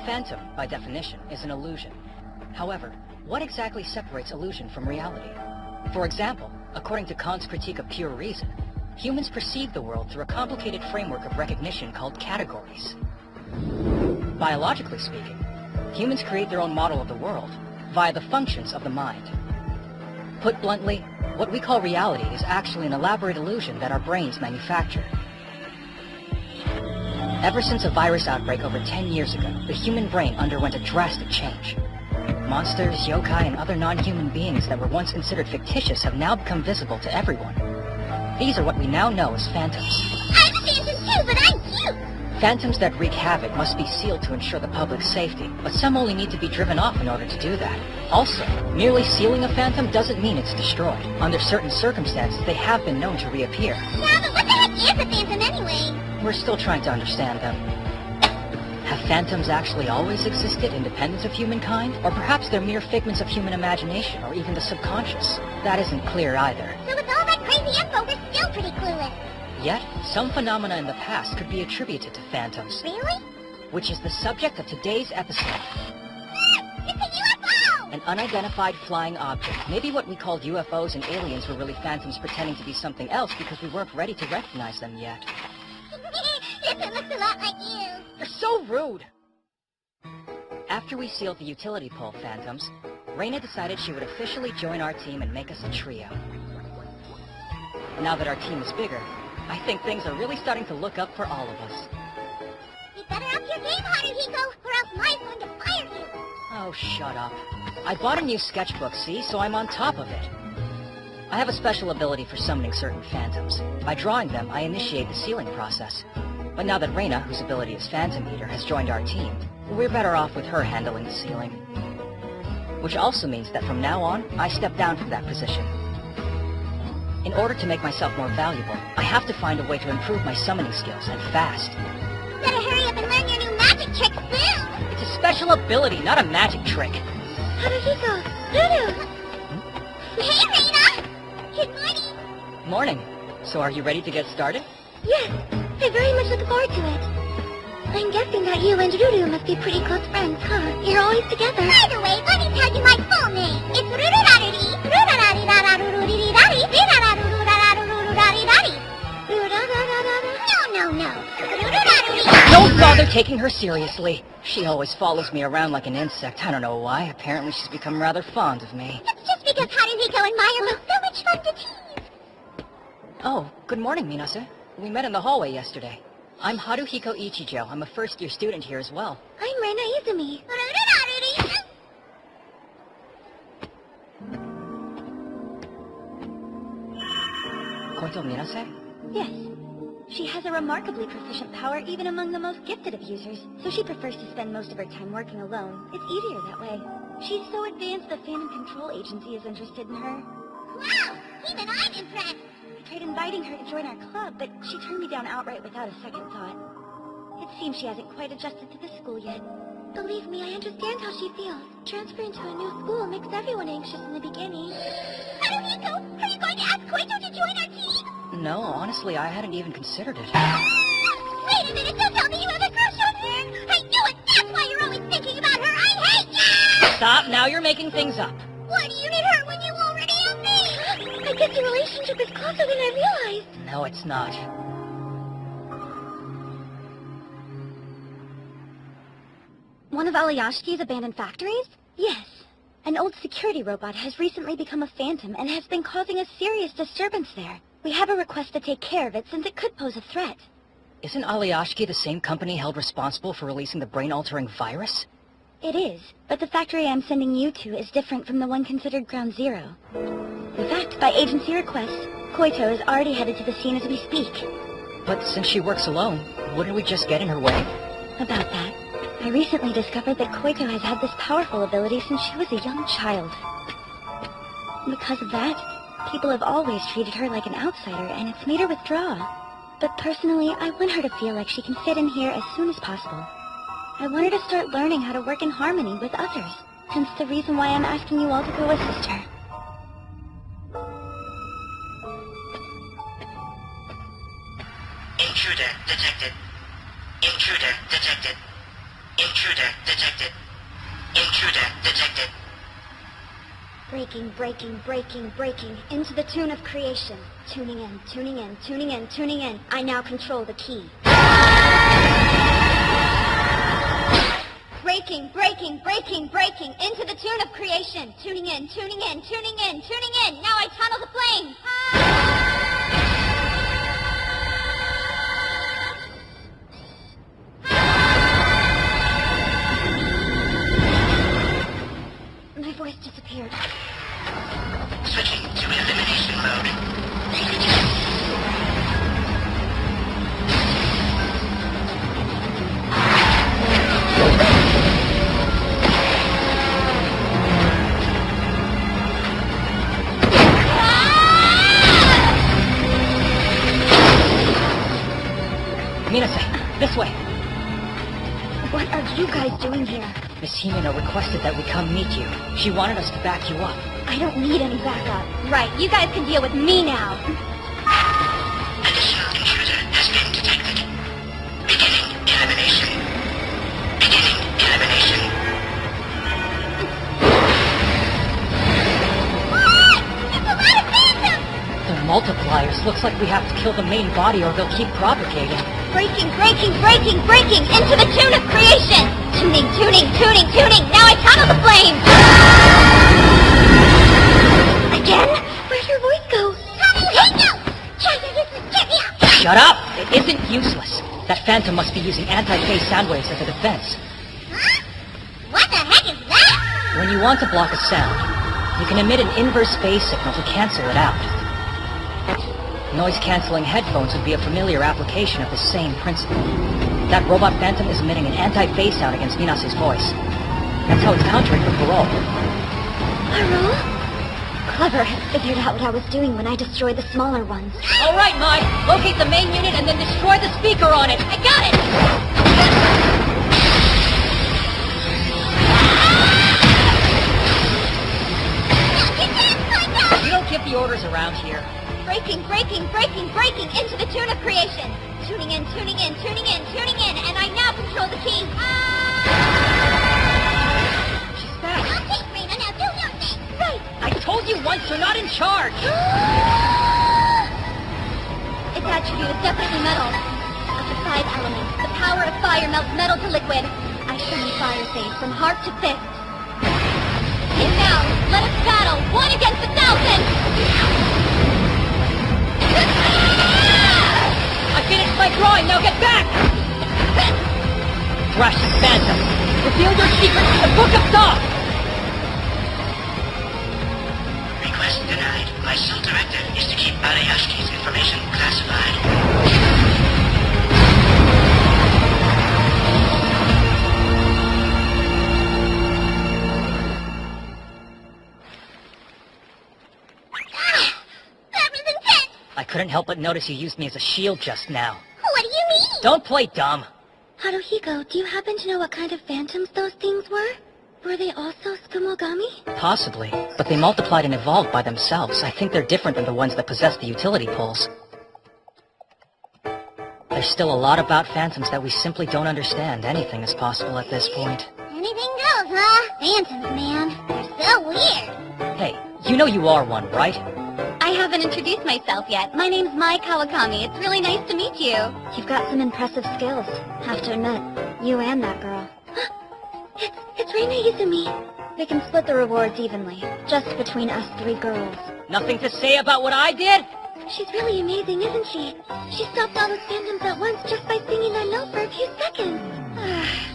phantom, by definition, is an illusion. However, what exactly separates illusion from reality? For example, according to Kant's critique of pure reason, humans perceive the world through a complicated framework of recognition called categories. Biologically speaking, humans create their own model of the world via the functions of the mind. Put bluntly, what we call reality is actually an elaborate illusion that our brains manufacture. Ever since a virus outbreak over 10 years ago, the human brain underwent a drastic change. Monsters, yokai, and other non-human beings that were once considered fictitious have now become visible to everyone. These are what we now know as phantoms. I'm a phantom too, but I'm cute! Phantoms that wreak havoc must be sealed to ensure the public's safety, but some only need to be driven off in order to do that. Also, merely sealing a phantom doesn't mean it's destroyed. Under certain circumstances, they have been known to reappear. Yeah, but what the heck is a phantom anyway? We're still trying to understand them. Have phantoms actually always existed independent of humankind? Or perhaps they're mere figments of human imagination, or even the subconscious? That isn't clear either. So with all that crazy info, we're still pretty clueless. Yet, some phenomena in the past could be attributed to phantoms. Really? Which is the subject of today's episode. It's a UFO! An unidentified flying object. Maybe what we called UFOs and aliens were really phantoms pretending to be something else because we weren't ready to recognize them yet. This looks a lot like you. You're so rude! After we sealed the utility pole phantoms, Reina decided she would officially join our team and make us a trio. Now that our team is bigger, I think things are really starting to look up for all of us. You better up your game, Haruhiko, or else Mai's going to fire you. Oh, shut up. I bought a new sketchbook, see, so I'm on top of it. I have a special ability for summoning certain phantoms. By drawing them, I initiate the sealing process. But now that Reina, whose ability is Phantom Eater, has joined our team, we're better off with her handling the sealing. Which also means that from now on, I step down from that position. In order to make myself more valuable, I have to find a way to improve my summoning skills, and fast. Better hurry up and learn your new magic trick soon! It's a special ability, not a magic trick. Haruhiko, Lulu! Hey, Reina! Good morning! Morning. So are you ready to get started? Yes, I very much look forward to it. I'm guessing that you and Ruru must be pretty close friends, huh? You're always together. By the way, let me tell you my full name. It's Rururaruri. Rurarari-rararururi-rari. Rirararurararururi-rari. No. Rururaruri. Don't bother taking her seriously. She always follows me around like an insect. I don't know why. Apparently she's become rather fond of me. It's just because Haruhiko and Mai are both so much fun to tease. Oh, good morning, Minase. We met in the hallway yesterday. I'm Haruhiko Ichijo. I'm a first-year student here as well. I'm Reina Izumi. Koito Minase? Yes. She has a remarkably proficient power even among the most gifted of users, so she prefers to spend most of her time working alone. It's easier that way. She's so advanced the Phantom Control Agency is interested in her. Wow! Even I'm impressed! I tried inviting her to join our club, but she turned me down outright without a second thought. It seems she hasn't quite adjusted to the school yet. Believe me, I understand how she feels. Transferring to a new school makes everyone anxious in the beginning. Haruhiko, are you going to ask Koito to join our team? No, honestly, I hadn't even considered it. Wait a minute, don't tell me you have a crush on her! I knew it! That's why you're always thinking about her! I hate you! Stop, now you're making things up. Why do you need her when you already have me? I guess the relationship is closer than I realized. No, it's not. One of Aliyashiki's abandoned factories? Yes. An old security robot has recently become a phantom and has been causing a serious disturbance there. We have a request to take care of it since it could pose a threat. Isn't Aliyashiki the same company held responsible for releasing the brain-altering virus? It is, but the factory I'm sending you to is different from the one considered Ground Zero. In fact, by agency request, Koito is already headed to the scene as we speak. But since she works alone, wouldn't we just get in her way? About that, I recently discovered that Koito has had this powerful ability since she was a young child. Because of that, people have always treated her like an outsider, and it's made her withdraw. But personally, I want her to feel like she can fit in here as soon as possible. I want her to start learning how to work in harmony with others, hence the reason why I'm asking you all to go assist her. Intruder detected. Intruder detected. Intruder detected. Intruder detected. Breaking, breaking, breaking, breaking, into the tune of creation. Tuning in, tuning in, tuning in, tuning in. I now control the key. Breaking, breaking, breaking, breaking, into the tune of creation. Tuning in, tuning in, tuning in, tuning in. Now I tunnel the flame. My voice disappeared. Switching to elimination mode. Minase, this way. What are you guys doing here? Miss Himeno requested that we come meet you. She wanted us to back you up. I don't need any backup. Right, you guys can deal with me now. Additional intruder has been detected. Beginning elimination. Beginning elimination. It's a lot of phantoms! They're multipliers. Looks like we have to kill the main body or they'll keep propagating. Breaking, breaking, breaking, breaking, into the tune of creation! Tuning, tuning, tuning, tuning! Now I tunnel the flame! Again? Where'd your voice go? Shut up! It isn't useless. That phantom must be using anti-phase sound waves as a defense. Huh? What the heck is that? When you want to block a sound, you can emit an inverse phase signal to cancel it out. Noise-canceling headphones would be a familiar application of the same principle. That robot phantom is emitting an anti-phase sound against Minase's voice. That's how it's countering the parole. Parole? Clever had figured out what I was doing when I destroyed the smaller ones. All right, Mai! Locate the main unit and then destroy the speaker on it! I got it! You don't give the orders around here. Breaking, breaking, breaking, breaking into the tune of creation. Tuning in, tuning in, tuning in, tuning in, and I now control the key. She's back. Okay, Rena, now do your thing. Right. I told you once, you're not in charge! Its attribute is definitely metal. Of the 5 elements, the power of fire melts metal to liquid. I summon fire phase from heart to fist. And now, let us battle, 1 against 1,000! I finished my drawing, now get back! Thrush Phantom, reveal your secret to the Book of Thought! Request denied. My sole directive is to keep Arayashiki's information classified. That was intense! I couldn't help but notice you used me as a shield just now. What do you mean? Don't play dumb! Haruhiko, do you happen to know what kind of phantoms those things were? Were they also Skumogami? Possibly, but they multiplied and evolved by themselves. I think they're different than the ones that possess the utility poles. There's still a lot about phantoms that we simply don't understand. Anything is possible at this point. Anything goes, huh? Phantoms, man. They're so weird. Hey, you know you are one, right? I haven't introduced myself yet. My name's Mai Kawakami. It's really nice to meet you. You've got some impressive skills. Have to admit, you and that girl. It's Reina Izumi. We can split the rewards evenly, just between us 3 girls. Nothing to say about what I did? She's really amazing, isn't she? She stopped all those phantoms at once just by singing that note for a few seconds.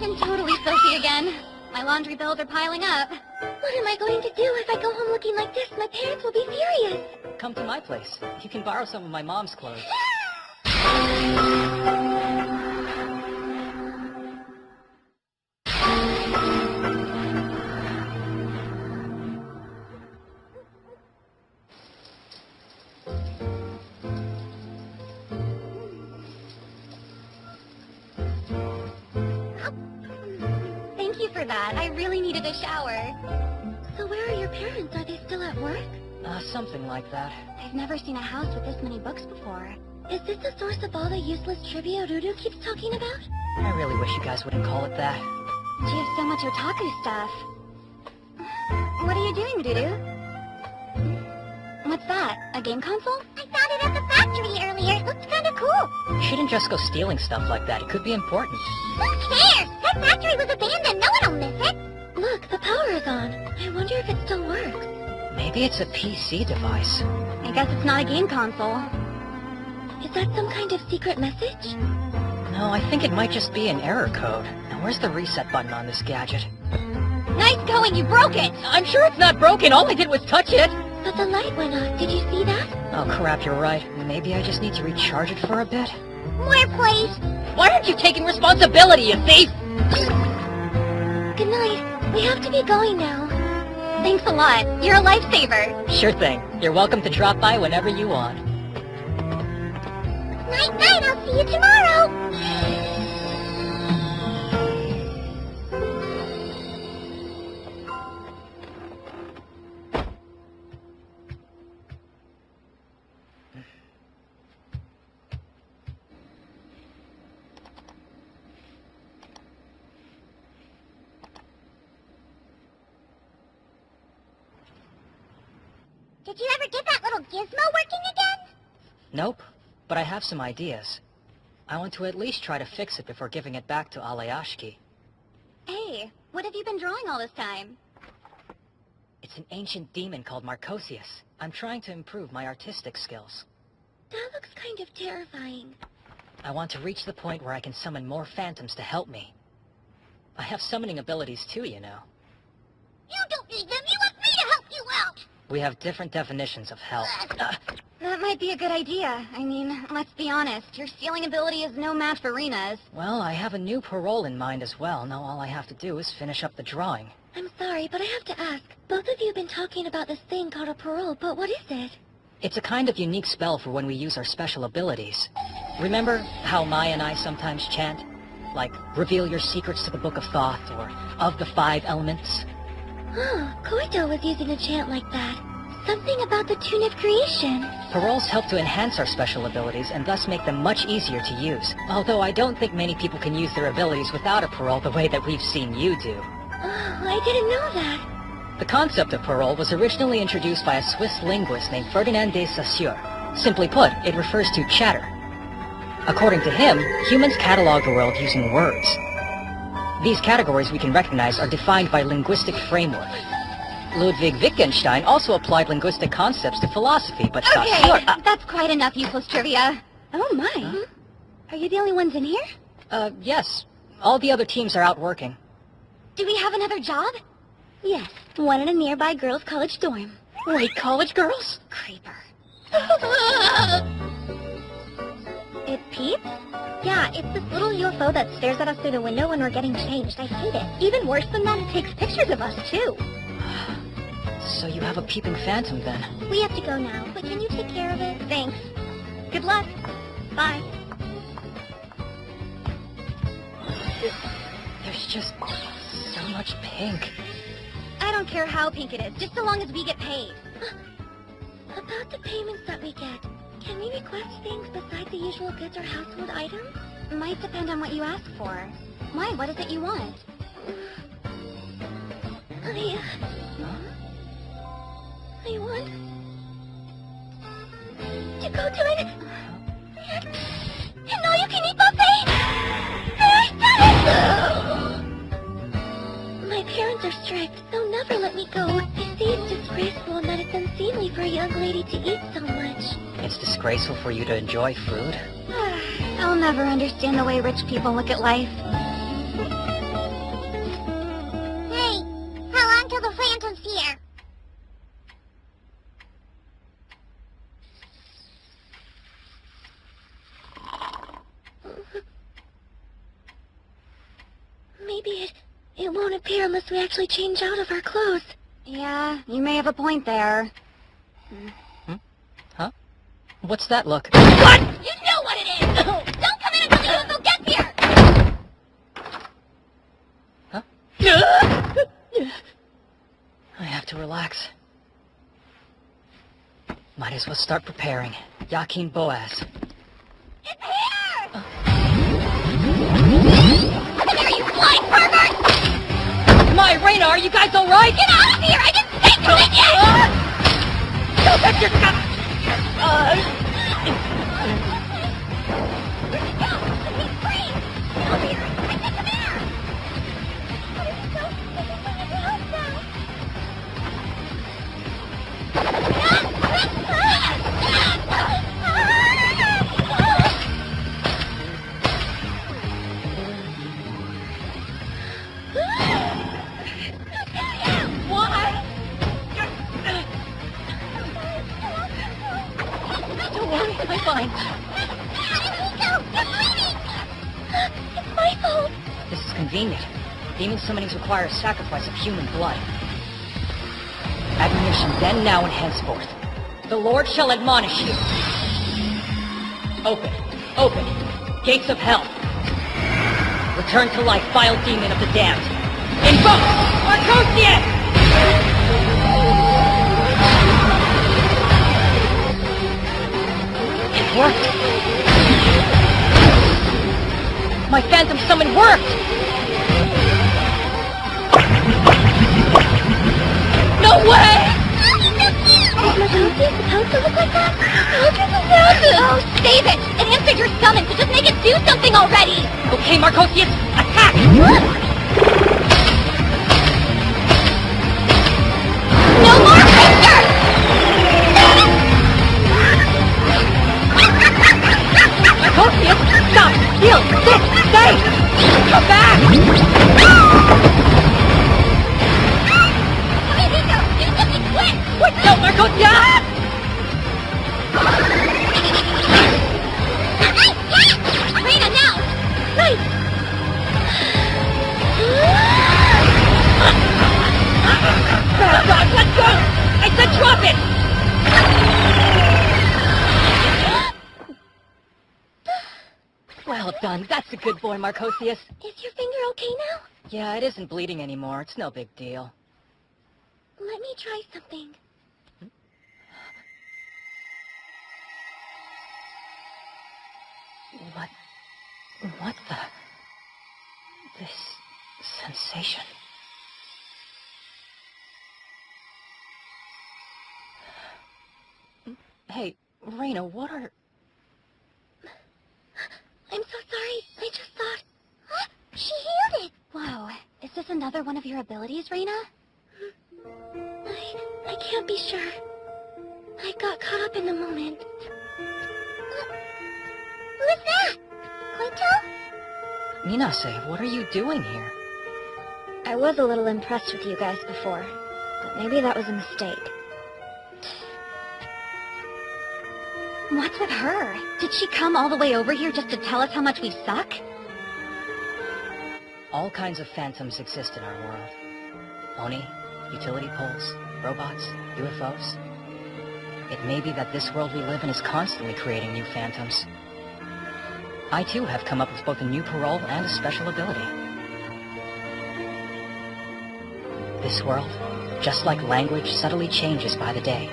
I'm totally filthy again. My laundry bills are piling up. What am I going to do if I go home looking like this? My parents will be furious. Come to my place. You can borrow some of my mom's clothes. Thank you for that. I really needed a shower. So where are your parents? Are they still at work? Something like that. I've never seen a house with this many books before. Is this the source of all the useless trivia Ruru keeps talking about? I really wish you guys wouldn't call it that. She has so much otaku stuff. What are you doing, Dudu? What's that? A game console? I found it at the factory earlier. It looked kinda cool. You shouldn't just go stealing stuff like that. It could be important. Who cares? That factory was abandoned. No one will miss it. Look, the power is on. I wonder if it still works. Maybe it's a PC device. I guess it's not a game console. Is that some kind of secret message? No, I think it might just be an error code. Now where's the reset button on this gadget? Nice going, you broke it! I'm sure it's not broken. All I did was touch it. But the light went off. Did you see that? Oh crap, you're right. Maybe I just need to recharge it for a bit. More, please. Why aren't you taking responsibility, you thief? Good night. We have to be going now. Thanks a lot. You're a lifesaver. Sure thing. You're welcome to drop by whenever you want. Night, night. I'll see you tomorrow. Did you ever get that little gizmo working again? Nope, but I have some ideas. I want to at least try to fix it before giving it back to Aleyashki. Hey, what have you been drawing all this time? It's an ancient demon called Marcosius. I'm trying to improve my artistic skills. That looks kind of terrifying. I want to reach the point where I can summon more phantoms to help me. I have summoning abilities too, you know. You don't need them. You want me to help you out. We have different definitions of help. That might be a good idea. I mean, let's be honest. Your stealing ability is no match for Rina's. Well, I have a new parole in mind as well. Now all I have to do is finish up the drawing. I'm sorry, but I have to ask. Both of you have been talking about this thing called a parole, but what is it? It's a kind of unique spell for when we use our special abilities. Remember how Mai and I sometimes chant? Like, reveal your secrets to the Book of Thoth, or of the 5 elements? Oh, Koito was using a chant like that. Something about the tune of creation. Paroles help to enhance our special abilities and thus make them much easier to use. Although I don't think many people can use their abilities without a parole the way that we've seen you do. Oh, I didn't know that. The concept of parole was originally introduced by a Swiss linguist named Ferdinand de Saussure. Simply put, it refers to chatter. According to him, humans catalog the world using words. These categories we can recognize are defined by linguistic framework. Ludwig Wittgenstein also applied linguistic concepts to philosophy, but Saussure... That's quite enough useless trivia. Oh my. Are you the only ones in here? Yes. All the other teams are out working. Do we have another job? Yes, one in a nearby girls' college dorm. Wait, college girls? Creeper. It peeps? Yeah, it's this little UFO that stares at us through the window when we're getting changed. I hate it. Even worse than that, it takes pictures of us, too. So you have a peeping phantom, then? We have to go now, but can you take care of it? Thanks. Good luck. Bye. There's just so much pink. I don't care how pink it is, just so long as we get paid. About the payments that we get, can we request things besides the usual goods or household items? Might depend on what you ask for. Why? What is it you want? I want to go to an all-you-can-eat buffet! My parents are strict. They'll never let me go. They say it's disgraceful and that it's unseemly for a young lady to eat so much. It's disgraceful for you to enjoy food? I'll never understand the way rich people look at life. Hey, how long till the Phantom's here? Maybe it won't appear unless we actually change out of our clothes. Yeah, you may have a point there. Huh? What's that look? What? You know what it is! Don't come in until the UFO gets here! Huh? I have to relax. Might as well start preparing. Yakin Boaz. It's here! Come here, you flying pervert! all right? Get out of here! I didn't say come in yet! Don't touch your cup! He's free! Come here! I said come here! What is so? This is when you help now! Why? Don't worry, I'm fine. It's my fault! This is convenient. Demon summonings require a sacrifice of human blood. Admonition then, now, and henceforth. The Lord shall admonish you. Open, open, gates of hell. Return to life, vile demon of the damned. Invoke Arcosian! It worked. My phantom summon worked! No way! Is Myriad supposed to look like that? Oh, save it! It answered your summon, so just make it do something already! Okay, Marcosius, attack! No more pictures! Marcosius, stop! Heal! Sit! Stay! Come back! Amiguito, do something quick! Wait, no, Marcosius! Reina, now! Right! Bad dog, let go! I said drop it! Well done. That's a good boy, Marcosius. Is your finger okay now? Yeah, it isn't bleeding anymore. It's no big deal. Let me try something. What the... This sensation... Hey, Reina, what are... I'm so sorry. I just thought... She healed it! Wow. Is this another one of your abilities, Reina? I can't be sure. I got caught up in the moment. Who is that? Quinto? Minase, what are you doing here? I was a little impressed with you guys before, but maybe that was a mistake. What's with her? Did she come all the way over here just to tell us how much we suck? All kinds of phantoms exist in our world. Oni, utility poles, robots, UFOs. It may be that this world we live in is constantly creating new phantoms. I too have come up with both a new parole and a special ability. This world, just like language, subtly changes by the day.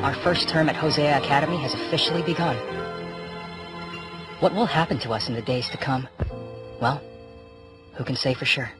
Our first term at Hosea Academy has officially begun. What will happen to us in the days to come? Well, who can say for sure?